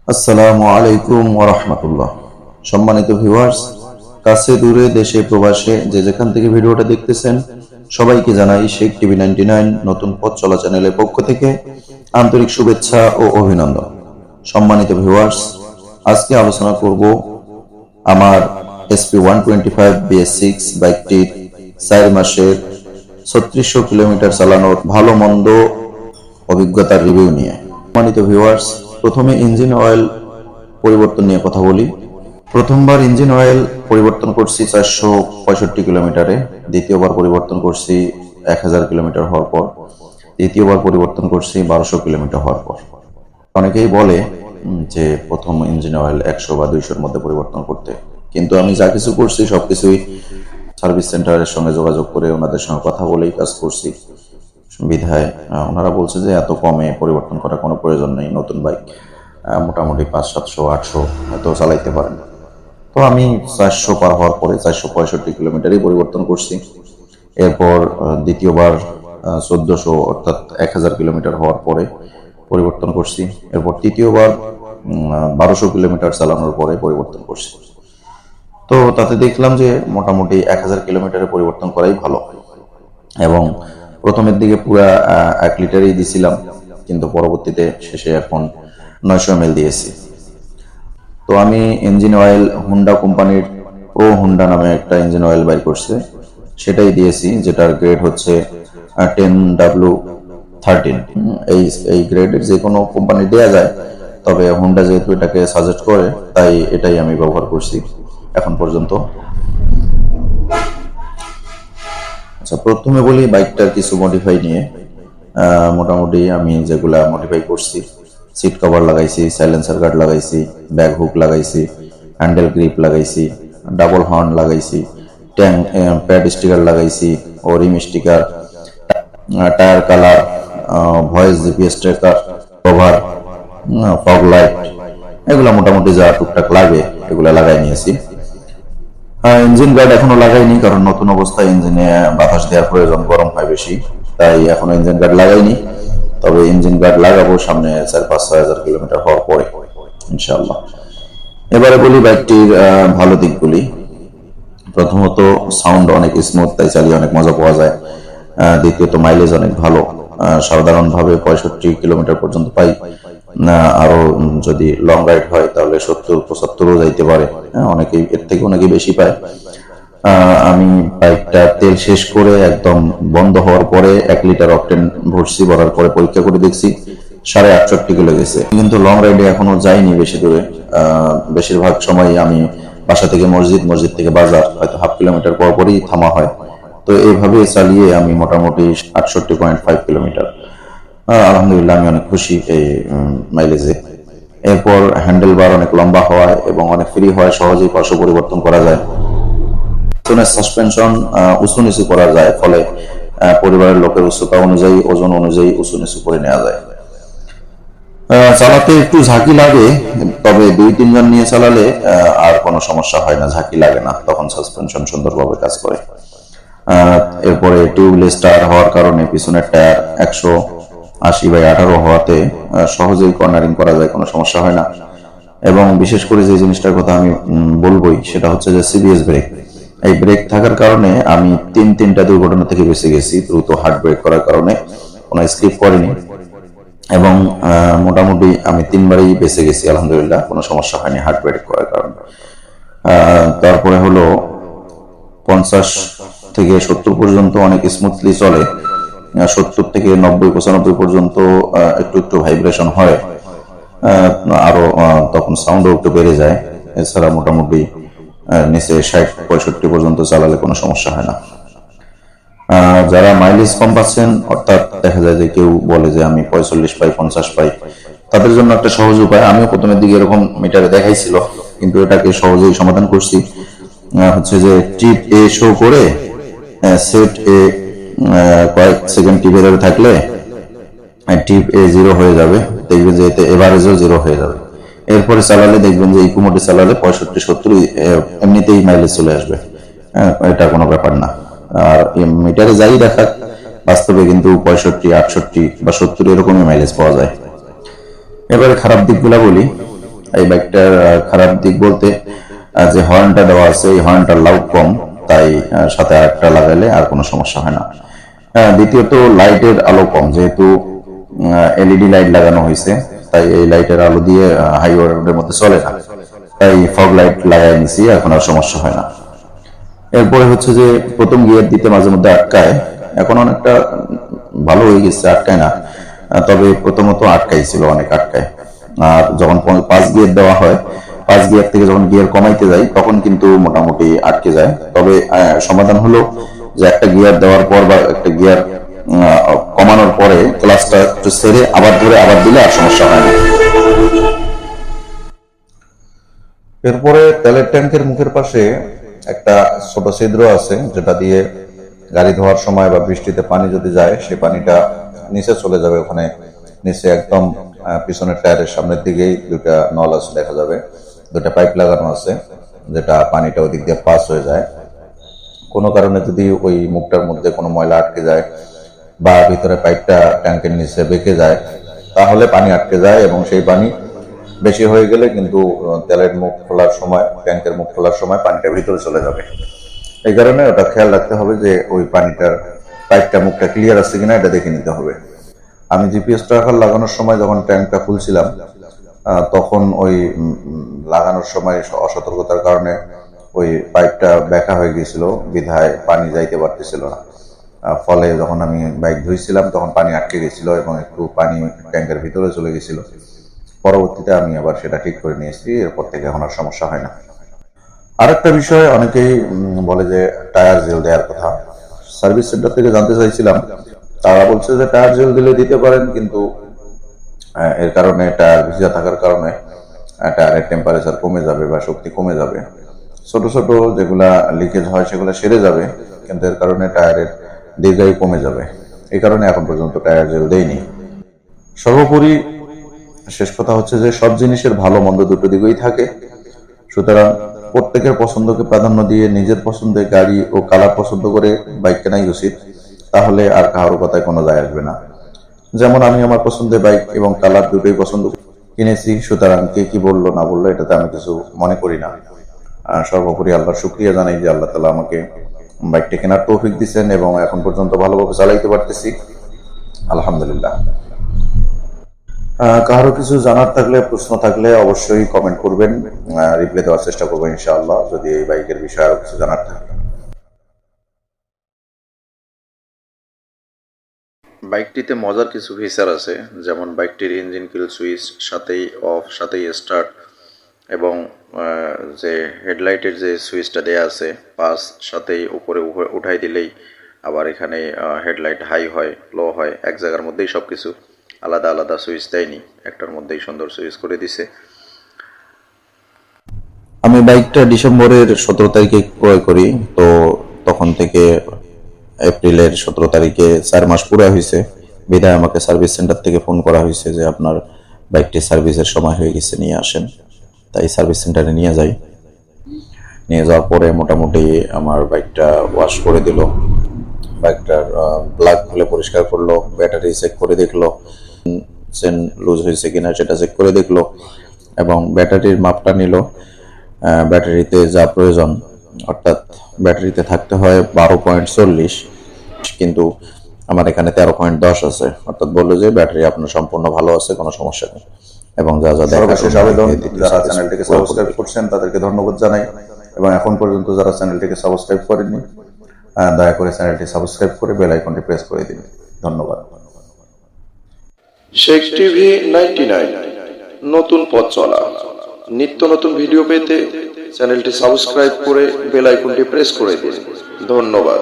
আসসালামু আলাইকুম ওয়া রাহমাতুল্লাহ। সম্মানিত ভিউয়ার্স, কাছে দূরে দেশে প্রবাসে যে যেখান থেকে ভিডিওটা দেখতেছেন সবাইকে জানাই শেখ টিভি 99 নতুন পথ চলা চ্যানেলের পক্ষ থেকে আন্তরিক শুভেচ্ছা ও অভিনন্দন। সম্মানিত ভিউয়ার্স, আজকে আলোচনা করব আমার এসপি 125 BS6 বাইকটির 4 মাসের 3600 কিলোমিটার চালানোর ভালো মন্দ অভিজ্ঞতার রিভিউ নিয়ে। সম্মানিত ভিউয়ার্স, প্রথমে ইঞ্জিন অয়েল পরিবর্তন নিয়ে কথা বলি। প্রথমবার ইঞ্জিন অয়েল পরিবর্তন করছি 465 কিলোমিটারে, দ্বিতীয়বার পরিবর্তন করছি 1000 কিলোমিটার হওয়ার পর, তৃতীয়বার পরিবর্তন করছি 1200 কিলোমিটার হওয়ার পর। অনেকেই বলে যে প্রথম ইঞ্জিন অয়েল 100 বা 200-র মধ্যে পরিবর্তন করতে, কিন্তু আমি যা কিছু করছি সবকিছুই সার্ভিস সেন্টারের সঙ্গে যোগাযোগ করে ওনাদের সঙ্গে কথা বলেই কাজ করছি। বিধায় ওনারা বলছে যে এত কমে পরিবর্তন করার কোনো প্রয়োজন নেই, নতুন বাইক মোটামুটি 500-700-800 এত চালাইতে পারেন। তো আমি 400 পার হওয়ার পরে 465 কিলোমিটারই পরিবর্তন করছি। এরপর দ্বিতীয়বার 1400 অর্থাৎ 1000 কিলোমিটার হওয়ার পরে পরিবর্তন করছি। এরপর তৃতীয়বার 1200 কিলোমিটার চালানোর পরে পরিবর্তন করছি। তো তাতে দেখলাম যে মোটামুটি 1000 কিলোমিটারে পরিবর্তন করাই ভালো, এবং প্রথমের দিকে পুরা 1 লিটারই দিছিলাম, কিন্তু পরবর্তীতে শেষে এখন 900 ml দিয়েছি। তো আমি ইঞ্জিন অয়েল হুন্ডা কোম্পানির প্রো হুন্ডা নামে একটা ইঞ্জিন অয়েল বাই করছে, সেটাই দিয়েছি, যেটার গ্রেড হচ্ছে 10W13। এই গ্রেডের যে কোনো কোম্পানি দেয়া যায়, তবে হুন্ডা যেহেতু এটাকে সাজেস্ট করে তাই এটাই আমি ব্যবহার করছি এখন পর্যন্ত। আচ্ছা, প্রথমে বলি বাইকটার কিছু মডিফাই নিয়ে। মোটামুটি আমি যেগুলা মডিফাই করছি, সিট কভার লাগাইছি, সাইলেন্সার গার্ড লাগাইছি, ব্যাক হুক লাগাইছি, হ্যান্ডেল গ্রিপ লাগাইছি, ডাবল হর্ন লাগাইছি, ট্যাঙ্ক প্যাড স্টিকার লাগাইছি, ও rim sticker, tyre colour, voice GPS tracker, cover, fog light, এগুলা মোটামুটি যা টুকটাক লাগে এগুলা লাগাই নিয়েছি। ইঞ্জিন গার্ড এখনো লাগাইনি, কারণ নতুন অবস্থায় ইঞ্জিনে বাতাস দেওয়ার প্রয়োজন, গরম হয় বেশি, তাই এখনো ইঞ্জিন গার্ড লাগাইনি। তবে ইঞ্জিন গার্ড লাগাবো সামনে 4-5-6 কিলোমিটার হওয়ার পরে ইনশাআল্লাহ। এবারে বলি বাইকটির ভালো দিকগুলি। প্রথমত সাউন্ড অনেক স্মুথ, তাই চালিয়ে অনেক মজা পাওয়া যায়। দ্বিতীয়ত মাইলেজ অনেক ভালো, সাধারণভাবে 65 কিলোমিটার পর্যন্ত পাই। আরো যদি লং রাইড হয় তাহলে 70-75ও যাইতে পারে, অনেকেই এর থেকে অনেকেই বেশি পায়। আমি বাইকটা তেল শেষ করে একদম বন্ধ হওয়ার পরে 1 লিটার অকটেন ভরছি, ভরার পরে পরীক্ষা করে দেখছি 68.5 কিলো গেছে। কিন্তু লং রাইডে এখনো যাইনি বেশি দূরে। বেশিরভাগ সময় আমি বাসা থেকে মসজিদ থেকে বাজার হয়তো 1/2 কিলোমিটার পর পরই থামা হয়। তো এইভাবে চালিয়ে আমি মোটামুটি 68.5 কিলোমিটার, আলহামদুলিল্লাহ আমি অনেক খুশি এই মাইলেজে। এরপর হ্যান্ডেল বার অনেক লম্বা হওয়ায় এবং অনেক ফ্রি হয়, সহজেই পার্শ্ব পরিবর্তন করা যায়। সাসপেনশন উঁচু নিচু করা যায়, ফলে পরিবারের লোকের উচ্চতা অনুযায়ী, ওজন অনুযায়ী উঁচু নিচু করে নেওয়া যায়। চালাতে একটু ঝাঁকি লাগে, তবে 2-3 জন নিয়ে চালালে আর কোনো সমস্যা হয় না, ঝাঁকি লাগে না, তখন সাসপেনশন সুন্দরভাবে কাজ করে। এরপরে টিউবলেস টায়ার হওয়ার কারণে পিছনের টায়ার 180/18 হওয়াতে সহজেই কর্নারিং করা যায়, কোনো সমস্যা হয় না। এবং বিশেষ করে যে জিনিসটার কথা আমি বলবোই, সেটা হচ্ছে যে সিবিএস ব্রেক। এই ব্রেক থাকার কারণে আমি 3টা দুর্ঘটনা থেকে বেঁচে গেছি, দ্রুত হার্ড ব্রেক করার কারণে, কোনো স্কিপ করিনি, এবং মোটামুটি আমি 3বারই বেঁচে গেছি আলহামদুলিল্লাহ, কোনো সমস্যা হয়নি হার্ড ব্রেক করার কারণে। তারপরে হলো 50 থেকে 70 পর্যন্ত অনেক স্মুথলি চলে, 70 থেকে 90-95 পর্যন্ত একটু ভাইব্রেশন হয়, আরো তখন সাউন্ডও একটু বেড়ে যায়। এছাড়া মোটামুটি নিচে 60-65 পর্যন্ত চালালে কোনো সমস্যা হয় না। যারা মাইলেজ কম পাচ্ছেন, অর্থাৎ দেখা যায় যে কেউ বলে যে আমি 45 পাই, 50 পাই, তাদের জন্য একটা সহজ উপায়, আমিও প্রথমের দিকে এরকম মিটারে দেখাইছিল, কিন্তু এটাকে সহজেই সমাধান করছি। হচ্ছে যে ট্রিপ এ শো করে সেট এ কয়েক সেকেন্ড টিপে ধরে থাকলে ট্রিপ এ 0 হয়ে যাবে, দেখবেন যে এতে এভারেজও 0 হয়ে যাবে। এরপরে চালালে দেখবেন যে ইকো মোডে চালালে 65-70 এমনিতেই মাইলেজ চলে আসবে, এটা কোনো ব্যাপার না। আর মিটারে যাই দেখাক, বাস্তবে কিন্তু 65, 68 বা 70 এরকমই মাইলেজ পাওয়া যায়। এবারে খারাপ দিকগুলা বলি। এই বাইকটার খারাপ দিক বলতে যে হর্নটা দেওয়া আছে এই হর্নটার লাউড কম, তাই সাথে আরেকটা লাগাইলে আর কোনো সমস্যা হয় না। দ্বিতীয়ত লাইটের আলো কম, যেহেতু এলইডি লাইট লাগানো হয়েছে তাই এই লাইটের আলো দিয়ে হাইওয়ে রোডের মধ্যে চলে না, তাই ফগ লাইট লাগাই নিছি, এখন আর সমস্যা হয় না। এরপরে হচ্ছে যে প্রথম গিয়ার দিতে মাঝে মধ্যে আটকায়, এখন অনেকটা ভালো হয়ে গেছে, আটকায় না। তবে প্রথমত আটকাইছিল, অনেক আটকায়। আর যখন 5 গিয়ার দেওয়া হয়, 5 গিয়ার থেকে যখন গিয়ার কমাইতে যাই তখন কিন্তু মোটামুটি আটকে যায়। তবে সমাধান হলো যে একটা গিয়ার দেওয়ার পর বা একটা গিয়ার কমানোর পরে ক্লাসটা একটু ছেড়ে আবার ধরে আবার দিলে আর সমস্যা হয় না। এরপরে তেলের ট্যাঙ্কের মুখের পাশে একটা ছোট ছিদ্র আছে, যেটা দিয়ে গাড়ি ধোয়ার সময় বা বৃষ্টিতে পানি যদি যায় সেই পানিটা নিচে চলে যাবে। ওখানে নিচে একদম পিছনের টায়ারের সামনের দিকেই দুটা নল আছে, দেখা যাবে দুটা পাইপ লাগানো আছে, যেটা পানিটা ওই দিক দিয়ে পাস হয়ে যায়। কোনো কারণে যদি ওই মুখটার মধ্যে কোনো ময়লা আটকে যায় বা ভিতরে পাইপটা ট্যাঙ্কের নিচে বেঁকে যায় তাহলে পানি আটকে যায়, এবং সেই পানি বেশি হয়ে গেলে কিন্তু তেলের মুখ খোলার সময়, ট্যাঙ্কের মুখ খোলার সময় পানিটা ভিতরে চলে যাবে। এই কারণে ওটা খেয়াল রাখতে হবে যে ওই পানিটার পাইপটা মুখটা ক্লিয়ার আছে কিনা এটা দেখে নিতে হবে। আমি জিপিএস ট্র্যাকার লাগানোর সময় যখন ট্যাঙ্কটা খুলছিলাম তখন ওই লাগানোর সময় অসতর্কতার কারণে ওই পাইপটা ব্যাকা হয়ে গিয়েছিল, বিধায় পানি যাইতে পারতেছিল না। ফলে যখন আমি বাইক ধুইছিলাম তখন পানি আটকে গেছিল এবং একটু পানি ট্যাঙ্কের ভিতরে চলে গেছিল। পরবর্তীতে আমি আবার সেটা ঠিক করে নিয়েছি, এরপর থেকে এখন আর সমস্যা হয় না। আরেকটা বিষয়, অনেকেই বলে যে টায়ার জেল দেওয়ার কথা। সার্ভিস সেন্টার থেকে জানতে চাইছিলাম, তারা বলছে যে টায়ার জেল দিলে দিতে পারেন, কিন্তু এর কারণে টায়ার ভিজা থাকার কারণে টায়ারের টেম্পারেচার কমে যাবে বা শক্তি কমে যাবে। ছোট ছোট যেগুলা লিকেজ হয় সেগুলো সেরে যাবে, কিন্তু এর কারণে টায়ারের দীর্ঘায়ু কমে যাবে। এই কারণে এখন পর্যন্ত টায়ার জেল দেয়নি। সর্বোপরি শেষ কথা হচ্ছে যে সব জিনিসের ভালো মন্দ দুটো দিকেই থাকে, সুতরাং প্রত্যেকের পছন্দকে প্রাধান্য দিয়ে নিজের পছন্দের গাড়ি ও কালার পছন্দ করে বাইক কেনাই উচিত, তাহলে আর কারোর কথায় কোনো যায় আসবে না। যেমন আমি আমার পছন্দের বাইক এবং কালার দুটোই পছন্দ কিনেছি, সুতরাং কে কি বললো না বললো এটাতে আমি কিছু মনে করি না। সর্বোপরি আল্লাহর শুকরিয়া জানাই যে আল্লাহ তাআলা আমাকে বাইকটা কেনার তৌফিক দিচ্ছেন এবং এখন পর্যন্ত ভালোভাবে চালাইতে পারতেছি, আলহামদুলিল্লাহ। কারো কিছু জানার থাকলে, প্রশ্ন থাকলে অবশ্যই কমেন্ট করবেন, রিপ্লাই দেওয়ার চেষ্টা করবো ইনশাআল্লাহ, যদি এই বাইকের বিষয়ে আরো কিছু জানার থাকে। বাইকটিতে মজার কিছু ফিচার আছে, যেমন বাইকটির ইঞ্জিন কিল সুইচ, সাথেই অফ, সাথেই স্টার্ট, এবং যে হেডলাইটের যে সুইচটা দেয়া আছে পাস, সাথেই উপরে উঠাই দিলেই আবার এখানে হেডলাইট হাই হয়, লো হয়, এক জায়গার মধ্যেই সব কিছু, আলাদা আলাদা সুইচ দেয়নি, একটার মধ্যেই সুন্দর সুইচ করে দিছে। আমি বাইকটা ডিসেম্বরের 17 তারিখে ক্রয় করি, তো তখন থেকে এপ্রিলের 17 তারিখে 4 মাস পুরো হয়েছে, বিধায় আমাকে সার্ভিস সেন্টার থেকে ফোন করা হয়েছে যে আপনার বাইকটি সার্ভিসের সময় হয়ে গেছে, নিয়ে আসেন। তাই সার্ভিস সেন্টারে নিয়ে যাই। নিয়ে যাওয়ার পরে মোটামুটি আমার বাইকটা ওয়াশ করে দিল, বাইকটার প্লাগ খুলে পরিষ্কার করলো, ব্যাটারি চেক করে দেখলো, চেন লুজ হয়েছে কিনা সেটা চেক করে দেখলো, এবং ব্যাটারির মাপটা নিল। ব্যাটারিতে যা প্রয়োজন, অর্থাৎ ব্যাটারিতে থাকতে হয় 12.40, কিন্তু আমার এখানে 13.10 আছে, অর্থাৎ বললো যে ব্যাটারি আপনার সম্পূর্ণ ভালো আছে, কোনো সমস্যা নেই। এবং যা যা সর্বশেষ আবেদন, যারা চ্যানেলটিকে সাবস্ক্রাইব করছেন তাদেরকে ধন্যবাদ জানাই, এবং এখন পর্যন্ত যারা চ্যানেলটিকে সাবস্ক্রাইব করেননি দয়া করে চ্যানেলটি সাবস্ক্রাইব করে বেল আইকনটি প্রেস করে দিন। ধন্যবাদ। শেখ টিভি 99, নতুন পথ চলা। নিত্য নতুন ভিডিও পেতে চ্যানেলটি সাবস্ক্রাইব করে বেল আইকনটি প্রেস করে দিন। ধন্যবাদ।